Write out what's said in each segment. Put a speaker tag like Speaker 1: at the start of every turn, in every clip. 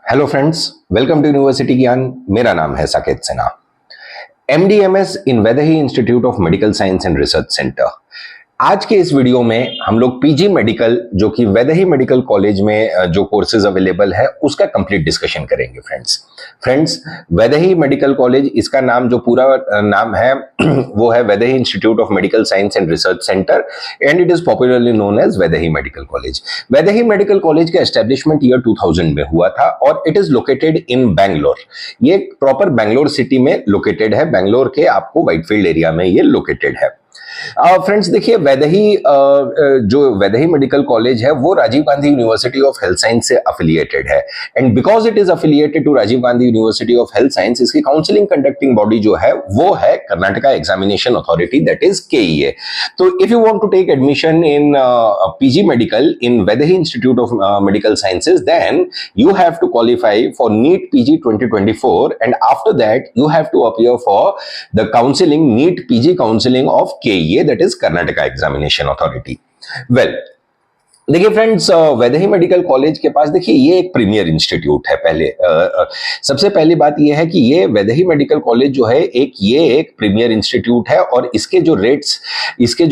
Speaker 1: Hello friends, welcome to university Gyan. मेरा नाम है Saket Sinha, MD MS in Vaidehi institute of medical science and research centre. आज के इस वीडियो में हम लोग पीजी मेडिकल जो कि वैदेही मेडिकल कॉलेज में जो कोर्सेज अवेलेबल है उसका कंप्लीट डिस्कशन करेंगे। फ्रेंड्स वैदेही मेडिकल कॉलेज, इसका नाम जो पूरा नाम है वो है Vaidehi institute of medical science and research centre and it is popularly known as Vaidehi medical college. Vaidehi medical college का एस्टेब्लिशमेंट ईयर 2000 में हुआ था और it is located in Bangalore. ये प्रॉपर बैंगलोर सिटी में लोकेटेड है। बैंगलोर के आपको व्हाइटफील्ड एरिया में ये लोकेटेड है। फ्रेंड्स देखिए, वैदेही जो वैदेही मेडिकल कॉलेज है वो Rajiv Gandhi university of health science से अफिलिएटेड है and because it is affiliated to Rajiv Gandhi university of health science, इसकी काउंसलिंग कंडक्टिंग बॉडी जो है वो है Karnataka examination authority, that is KEA. तो if you want to take admission in PG medical in Vaidehi institute of medical sciences, then you have to qualify for NEET PG 2024 and after that you have to appear for the counseling NEET PG counseling of KEA, that is Karnataka Examination Authority. Well, देखिए friends, Vaidehi medical college के पास देखिए ये एक premier institute है। पहले सबसे पहली बात ये है कि ये वैदेही मेडिकल कॉलेज जो है एक प्रीमियर इंस्टीट्यूट है और इसके जो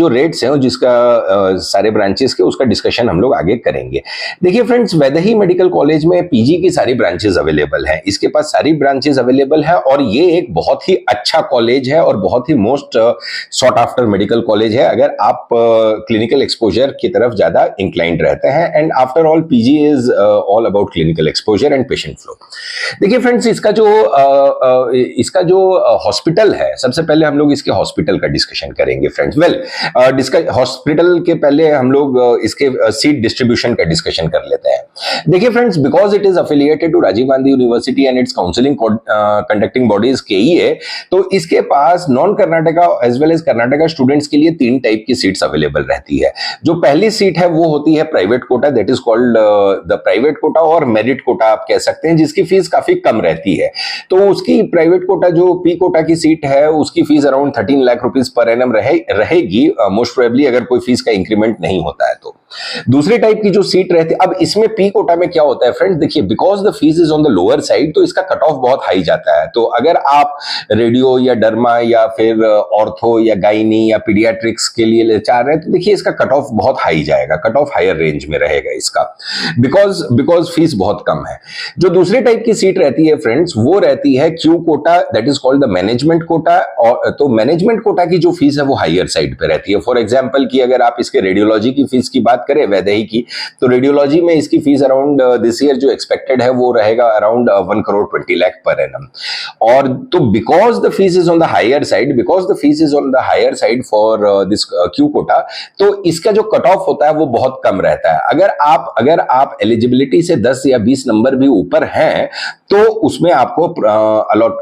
Speaker 1: रेट्स हैं जिसका सारे ब्रांचेस के उसका डिस्कशन हम लोग आगे करेंगे। देखिए फ्रेंड्स, वैदेही मेडिकल कॉलेज में पीजी की सारी ब्रांचेस अवेलेबल हैं, इसके पास सारी ब्रांचेस अवेलेबल है और ये एक बहुत ही अच्छा कॉलेज है और बहुत ही most sought after medical college है अगर आप क्लिनिकल एक्सपोजर की तरफ ज्यादा इंक्लाइन रहते हैं। And after all PG is all about clinical exposure and patient flow. देखिए फ्रेंड्स, इसका जो हॉस्पिटल है, सबसे पहले हम लोग इसके हॉस्पिटल का डिस्कशन करेंगे फ्रेंड्स। हॉस्पिटल के पहले हम लोग इसके सीट डिस्ट्रीब्यूशन का डिस्कशन कर लेते हैं। देखिए friends, because it is affiliated to Rajiv Gandhi university and its counselling conducting bodies KEA, तो इसके पास non Karnataka as well as Karnataka students के लिए 3 टाइप की सीट्स अवेलेबल रहती है। जो पहली सीट है वो होती है private quota, that is called the private quota और मेरिट कोटा आप कह सकते हैं, जिसकी फीस काफी कम रहती है। तो उसकी प्राइवेट कोटा जो पी कोटा की सीट है उसकी fees around 13 lakh rupees per annum रहेगी मोस्ट प्रोबेबली, अगर कोई फीस का इंक्रीमेंट नहीं होता है तो। दूसरी टाइप की जो सीट रहती है, अब इसमें पी कोटा में क्या होता है फ्रेंड्स, देखिए because the fees is on the lower side तो इसका कट ऑफ बहुत हाई जाता है। तो अगर आप रेडियो या डर्मा या फिर ऑर्थो या गाइनी या पीडियाट्रिक्स के लिए चाह रहे हैं तो देखिए इसका कट ऑफ बहुत हाई जाएगा, कट ऑफ हायर रेंज में रहेगा इसका, बिकॉज फीस बहुत कम है। जो दूसरी टाइप की सीट रहती है फ्रेंड्स वो रहती है Q quota, that is called the management quota. और तो मैनेजमेंट कोटा की जो फीस है वो हायर साइड पे रहती है। फॉर एग्जांपल कि अगर आप इसके रेडियोलॉजी की फीस की बात करें वैदेही की, तो रेडियोलॉजी में इसकी फीस अराउंड दिस ईयर जो एक्सपेक्टेड है वो रहेगा अराउंड 1 करोड़ 20 लाख पर एनम। और तो because the fees is on the higher side for this Q quota, तो इसका जो कट ऑफ होता है वो बहुत कम रहता है। अगर आप एलिजिबिलिटी से 10 या 20 नंबर भी ऊपर हैं तो उसमें आपको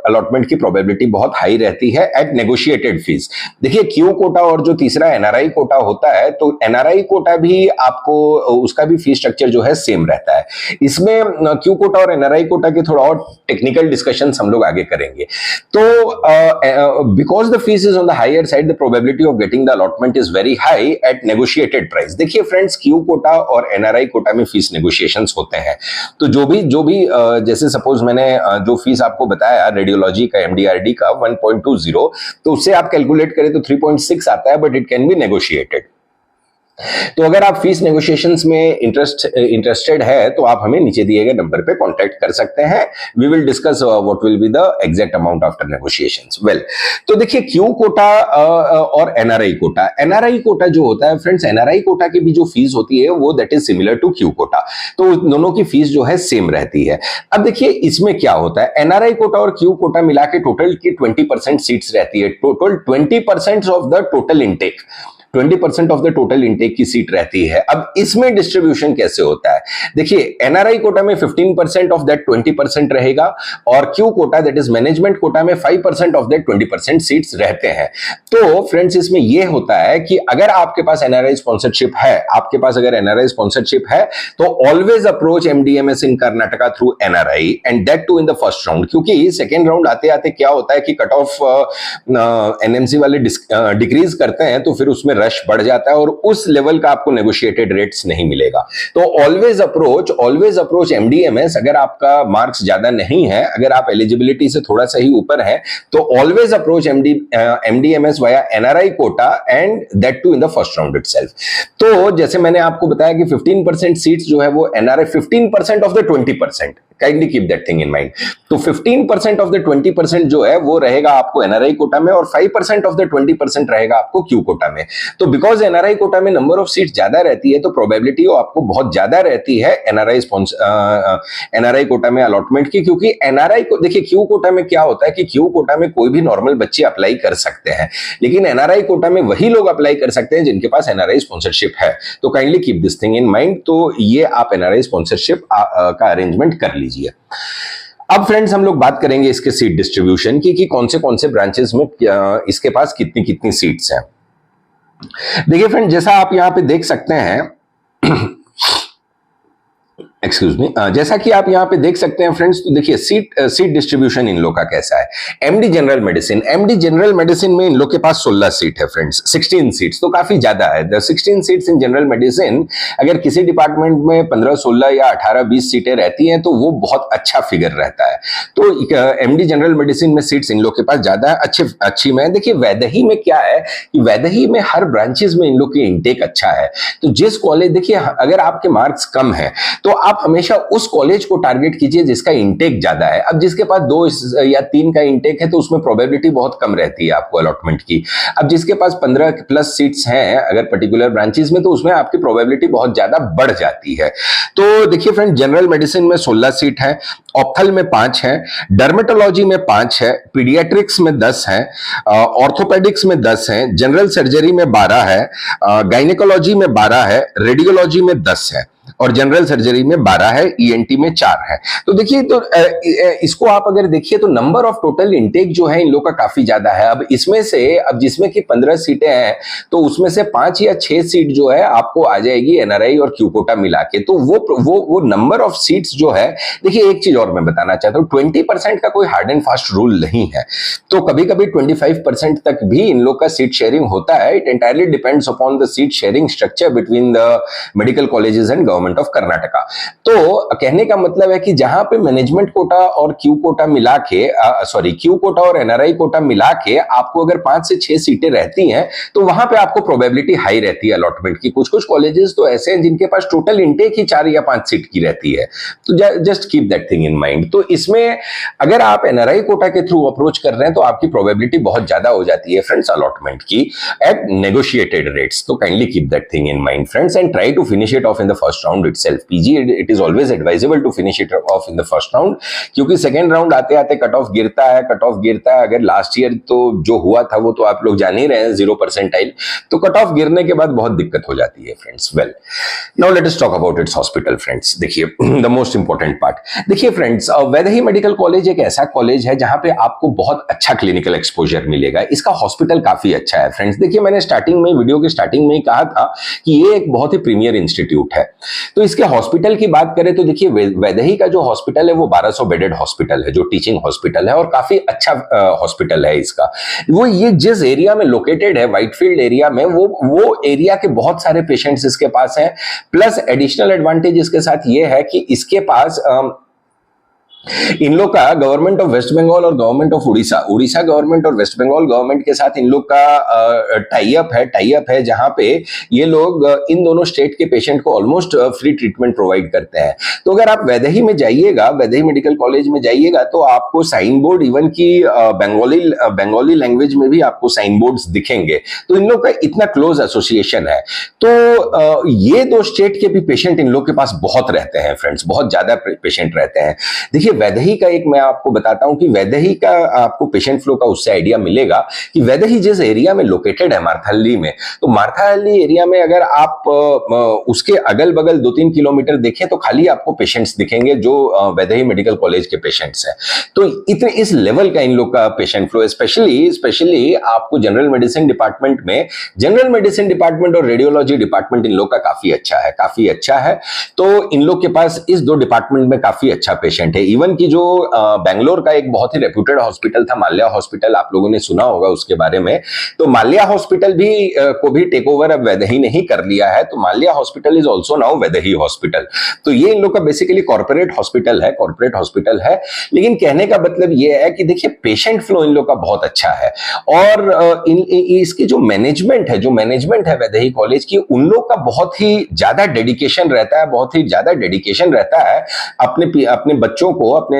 Speaker 1: अलॉटमेंट की प्रोबेबिलिटी बहुत हाई रहती है एट नेगोशिएटेड फीस। देखिए क्यू कोटा और जो तीसरा एनआरआई कोटा होता है, तो एनआरआई कोटा भी आपको उसका भी फीस स्ट्रक्चर जो है सेम रहता है। इसमें क्यू कोटा और एनआरआई कोटा के थोड़ा और टेक्निकल डिस्कशन हम लोग आगे करेंगे। तो because the fees is on the higher side the probability of getting the allotment is very high at negotiated price. देखिए फ्रेंड्स, क्यू कोटा और एनआरआई कोटा में फीस नेगोशिएशंस होते हैं। तो जो भी जैसे सपोज मैंने जो फीस आपको बताया रेडियोलॉजी का एमडीआरडी का 1.20, तो उससे आप कैलकुलेट करें तो 3.6 आता है, but it can be negotiated. तो अगर आप फीस नेगोशिएशंस में इंटरेस्टेड है तो आप हमें नीचे दिए गए नंबर पे कांटेक्ट कर सकते हैं। We will discuss what will be the exact amount after negotiations. Well, तो देखिए क्यू कोटा और एनआरआई कोटा जो होता है फ्रेंड्स, एनआरआई कोटा की भी जो फीस होती है वो that is similar to Q quota, तो दोनों की फीस जो है सेम रहती है। अब देखिए इसमें क्या होता है, एनआरआई कोटा और क्यू कोटा मिला के टोटल की 20% सीट्स रहती है। Total 20% of the total intake, 20% of the total intake की सीट रहती है। अब इसमें डिस्ट्रीब्यूशन कैसे होता है, देखिए एनआरआई कोटा में 15% ऑफ दैट 20% रहेगा और Q quota that is management quota में 5% ऑफ दैट 20% सीट्स रहते हैं। तो फ्रेंड्स इसमें यह होता है कि अगर आपके पास एनआरआई स्पॉन्सरशिप है, तो always approach MD MS in Karnataka through NRI and that too in the first round, क्योंकि सेकेंड राउंड आते आते क्या होता है कि कट ऑफ एनएमसी वाले डिक्रीज करते हैं तो फिर उसमें रश बढ़ जाता है और उस लेवल का आपको नेगोशिएटेड रेट्स नहीं मिलेगा। तो ऑलवेज अप्रोच एमडीएमएस। अगर आपका मार्क्स ज्यादा नहीं है, अगर आप एलिजिबिलिटी से थोड़ा सा ही ऊपर है, तो always approach MD MS via NRI quota and that too in the first round itself. तो जैसे मैंने आपको बताया कि 15% सीट्स जो है वो NRI, 15% of the 20%, kindly keep that thing in mind. तो 15% ऑफ द 20% जो है वो रहेगा आपको एनआरआई कोटा में और 5% ऑफ द 20% रहेगा आपको क्यू कोटा में। तो बिकॉज एनआरआई कोटा में नंबर ऑफ सीट ज्यादा रहती है तो प्रोबेबिलिटी आपको बहुत ज्यादा रहती है एनआरआई कोटा में अलॉटमेंट की, क्योंकि एनआरआई को देखिए, क्यू कोटा में क्या होता है कि क्यू कोटा में कोई भी नॉर्मल बच्चे अप्लाई कर सकते हैं, लेकिन एनआरआई कोटा में वही लोग अप्लाई कर सकते हैं जिनके पास एनआरआई स्पॉन्सरशिप है। तो kindly keep this thing in mind. तो ये आप एनआरआई स्पॉन्सरशिप का अरेंजमेंट कर लीजिए। अब फ्रेंड्स हम लोग बात करेंगे इसके सीट डिस्ट्रीब्यूशन की कि कौन से ब्रांचेस में इसके पास कितनी कितनी सीट्स हैं। देखिए फ्रेंड, जैसा आप यहां पे देख सकते हैं एक्सक्यूज मी, जैसा कि आप यहां पे देख सकते हैं फ्रेंड्स, तो देखिए सीट डिस्ट्रीब्यूशन इन लोग का कैसा है। एमडी जनरल मेडिसिन में इन लोग के पास 16 सीट है फ्रेंड्स, 16 सीट्स तो काफी ज्यादा है। 16 सीट्स इन जनरल मेडिसिन, अगर किसी डिपार्टमेंट में 15, 16 या 18, 20 सीटें रहती हैं तो वो बहुत अच्छा फिगर रहता है। तो एमडी जनरल मेडिसिन में सीट्स इन लोग के पास ज्यादा है, अच्छी में। देखिए वैदेही में क्या है कि वैदेही में हर ब्रांचेस में इन लोग की इंटेक अच्छा है। तो जिस कॉलेज, देखिए अगर आपके मार्क्स कम है तो आप हमेशा उस कॉलेज को टारगेट कीजिए जिसका इंटेक ज्यादा है। अब जिसके पास 2 या 3 का इंटेक है तो उसमें प्रोबेबिलिटी बहुत कम रहती है आपको अलॉटमेंट की। अब जिसके पास 15+ सीट्स हैं अगर पर्टिकुलर ब्रांचेस में, तो उसमें आपकी प्रोबेबिलिटी बहुत ज्यादा बढ़ जाती है। तो देखिए फ्रेंड, जनरल मेडिसिन में 16 सीट है, ऑप्थल में 5 है, डर्मेटोलॉजी में 5 है, पीडियाट्रिक्स में 10 है, ऑर्थोपेडिक्स में 10 है, जनरल सर्जरी में 12 है, गायनेकोलॉजी में 12 है, रेडियोलॉजी में 10 है और जनरल सर्जरी में 12 है, ईएनटी में 4 है। तो देखिए, तो इसको आप अगर देखिए तो नंबर ऑफ टोटल इंटेक जो है इन लोग का काफी ज्यादा है। अब इसमें से, अब जिसमें कि 15 सीटें हैं तो उसमें से 5 या 6 सीट जो है आपको आ जाएगी एनआरआई और क्यू कोटा मिला के। तो वो नंबर ऑफ सीट्स जो है, देखिए एक चीज और मैं बताना चाहता हूं, 20% का कोई हार्ड एंड फास्ट रूल नहीं है। तो कभी कभी 25% तक भी इन लोग का सीट शेयरिंग होता है। It entirely depends upon the seat sharing structure between the medical colleges and government of Karnataka. तो कहने का मतलब है कि जहां पे मैनेजमेंट कोटा और क्यू कोटा मिला के, क्यू कोटा और एनआरआई कोटा मिला के आपको अगर 5 से 6 सीटें रहती हैं तो वहां पे आपको प्रोबेबिलिटी हाई रहती है अलॉटमेंट की। कुछ कॉलेजेस तो ऐसे हैं जिनके पास टोटल इंटेक ही 4 या 5 सीट की रहती है। तो just keep that thing in mind. तो इसमें अगर आप एनआरआई कोटा के थ्रू अप्रोच कर रहे हैं तो आपकी प्रोबेबिलिटी बहुत ज्यादा हो जाती है फ्रेंड्स अलॉटमेंट की एट नेगोशिएटेड रेट्स। तो kindly keep that thing in mind friends and try to finish it off in the first round itself. PG, it is always advisable to finish it off in the first round, क्योंकि second round आते आते cut off गिरता है। अगर last year तो जो हुआ था वो तो आप लोग जान ही रहे हैं, 0 परसेंटाइल। तो कट ऑफ गिरने के बाद बहुत दिक्कत हो जाती है friends. Well, now let us talk about it's hospital friends. देखिए द मोस्ट इंपॉर्टेंट पार्ट, देखिए फ्रेंड्स, वैदेही मेडिकल कॉलेज एक ऐसा कॉलेज है जहां पे आपको बहुत अच्छा क्लिनिकल एक्सपोजर मिलेगा। इसका हॉस्पिटल काफी अच्छा है फ्रेंड्स। देखिए मैंने वीडियो के स्टार्टिंग में ही कहा था कि ये एक बहुत ही प्रीमियर इंस्टीट्यूट है। तो इसके हॉस्पिटल की बात करें तो देखिए वैदेही का जो हॉस्पिटल है वो 1200 बेडेड हॉस्पिटल है, जो टीचिंग हॉस्पिटल है और काफी अच्छा हॉस्पिटल है इसका। वो ये जिस एरिया में लोकेटेड है, व्हाइटफील्ड एरिया में, वो एरिया के बहुत सारे पेशेंट्स इसके पास हैं। प्लस एडिशनल एडवांटेज इसके साथ ये है कि इसके पास इन लोग का गवर्नमेंट ऑफ वेस्ट बंगाल और गवर्नमेंट ऑफ उड़ीसा गवर्नमेंट और वेस्ट बंगाल गवर्नमेंट के साथ इन लोग का टाई अप है जहां पे ये लोग इन दोनों स्टेट के पेशेंट को ऑलमोस्ट फ्री ट्रीटमेंट प्रोवाइड करते हैं। तो अगर आप वैदेही में जाइएगा, वैदेही मेडिकल कॉलेज में जाइएगा, तो आपको साइन बोर्ड इवन की बंगाली लैंग्वेज में भी आपको साइन बोर्ड्स दिखेंगे। तो इन लोग का इतना क्लोज एसोसिएशन है। तो ये दो स्टेट के भी पेशेंट इन लोग के पास बहुत रहते हैं फ्रेंड्स, बहुत ज्यादा पेशेंट रहते हैं। देखिए वैदेही का एक मैं आपको बताता हूं कि वैदेही का आपको पेशेंट फ्लो का उससे आइडिया मिलेगा कि वैदेही जिस एरिया में लोकेटेड है मार्थाहल्ली में, तो मार्थाहल्ली एरिया में अगर आप उसके अगल बगल 2-3 किलोमीटर देखें तो खाली आपको पेशेंट्स दिखेंगे जो वैदेही मेडिकल कॉलेज के पेशेंट्स हैं। तो इतने इस लेवल का इन लोग का पेशेंट फ्लो, स्पेशली आपको जनरल मेडिसिन डिपार्टमेंट और रेडियोलॉजी डिपार्टमेंट इन लोग का काफी अच्छा है। तो इन लोग के पास इस 2 डिपार्टमेंट में काफी अच्छा पेशेंट है। इवन की जो बैंगलोर का एक बहुत ही रेप्यूटेड हॉस्पिटल था माल्या हॉस्पिटल, आप लोगों ने सुना होगा उसके बारे में। तो माल्या हॉस्पिटल भी को भी टेक ओवर अब वैदेही ने ही कर लिया है। तो Mallya hospital is also now Vaidehi hospital. तो ये इन लोग का बेसिकली कॉर्पोरेट हॉस्पिटल है। लेकिन कहने का मतलब ये है कि देखिए पेशेंट फ्लो इन लोग का बहुत अच्छा है, और इसकी जो मैनेजमेंट है वैदेही कॉलेज की, उन लोग का बहुत ही ज्यादा डेडिकेशन रहता है अपने बच्चों को, अपने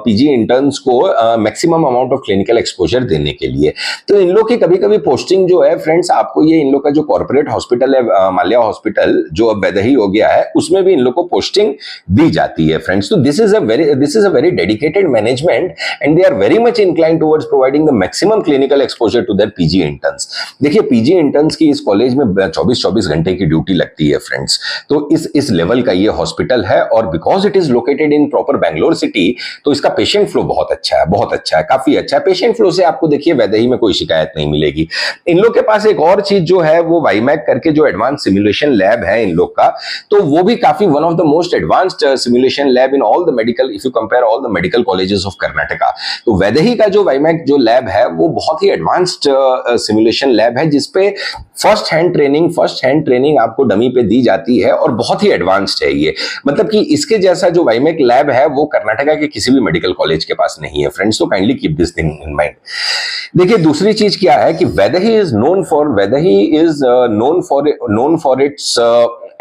Speaker 1: पीजी इंटर्न्स को maximum amount of clinical exposure देने के लिए। तो इन लोग की कभी कभी पोस्टिंग जो है फ्रेंड्स, आपको ये इन लोग का जो कॉर्पोरेट हॉस्पिटल है माल्या हॉस्पिटल जो अब वैदेही हो गया है, उसमें भी इन लोग को पोस्टिंग दी जाती है फ्रेंड्स। तो this is a very dedicated management and they are very much inclined towards providing the maximum clinical exposure to their PG interns. देखिए पीजी इंटर्न्स की इस कॉलेज में 24 घंटे की ड्यूटी लगती है फ्रेंड्स। तो इस लेवल का ये हॉस्पिटल है, और because it is located in proper Bangalore city, तो इसका पेशेंट फ्लो बहुत अच्छा है, काफी अच्छा है। पेशेंट फ्लो से आपको देखिए वैदेही में कोई शिकायत नहीं मिलेगी। इन लोग के पास एक और चीज जो है वो वाईमैक करके जो एडवांस सिमुलेशन लैब है इन लोग का, तो वो भी काफी one of the most advanced simulation lab in all the medical, if you compare all the medical colleges of Karnataka. तो वैदेही का जो वाईमैक जो लैब है वो बहुत ही एडवांस्ड सिमुलेशन लैब है, जिसपे फर्स्ट हैंड ट्रेनिंग आपको डमी पे दी जाती है, और बहुत ही एडवांस्ड है ये। मतलब कि इसके जैसा जो वाईमैक लैब है वो कर्नाटका के किसी भी मेडिकल कॉलेज के पास नहीं है फ्रेंड्स। तो kindly keep this thing in mind. देखिए दूसरी चीज क्या है कि Vaidehi is known for its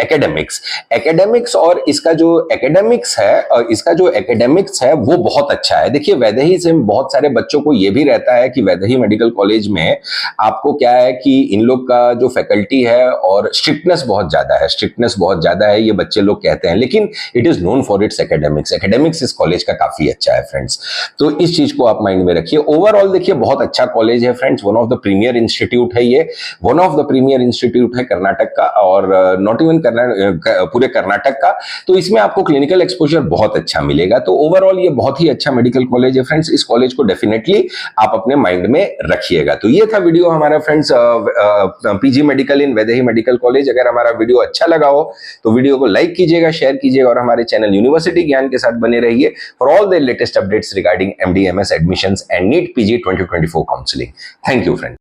Speaker 1: academics, और इसका जो एकेडमिक्स है वो बहुत अच्छा है। देखिए वैदेही से बहुत सारे बच्चों को ये भी रहता है कि वैदेही मेडिकल कॉलेज में आपको क्या है कि इन लोग का जो फैकल्टी है और स्ट्रिक्टनेस बहुत ज्यादा है, ये बच्चे लोग कहते हैं, लेकिन it is known for its academics इस कॉलेज का काफी अच्छा है फ्रेंड्स। तो इस चीज को आप माइंड में रखिए। ओवरऑल देखिए बहुत अच्छा कॉलेज है friends, one of the premier institute है ये, कर्नाटक का, और नॉट इवन पूरे कर्नाटक का। तो इसमें आपको क्लिनिकल एक्सपोजर बहुत अच्छा मिलेगा। तो ओवरऑल ये बहुत ही अच्छा मेडिकल कॉलेज है फ्रेंड्स। इस कॉलेज को डेफिनेटली आप अपने माइंड में रखिएगा। तो ये था वीडियो हमारा friends, PG medical in Vaidehi medical college. अगर हमारा वीडियो अच्छा लगा हो तो वीडियो को लाइक कीजिएगा, शेयर कीजिएगा, और हमारे चैनल यूनिवर्सिटी ज्ञान के साथ बने रहिए for all the latest updates regarding MD, MS admissions and NEET PG 2024 counselling. Thank you friends.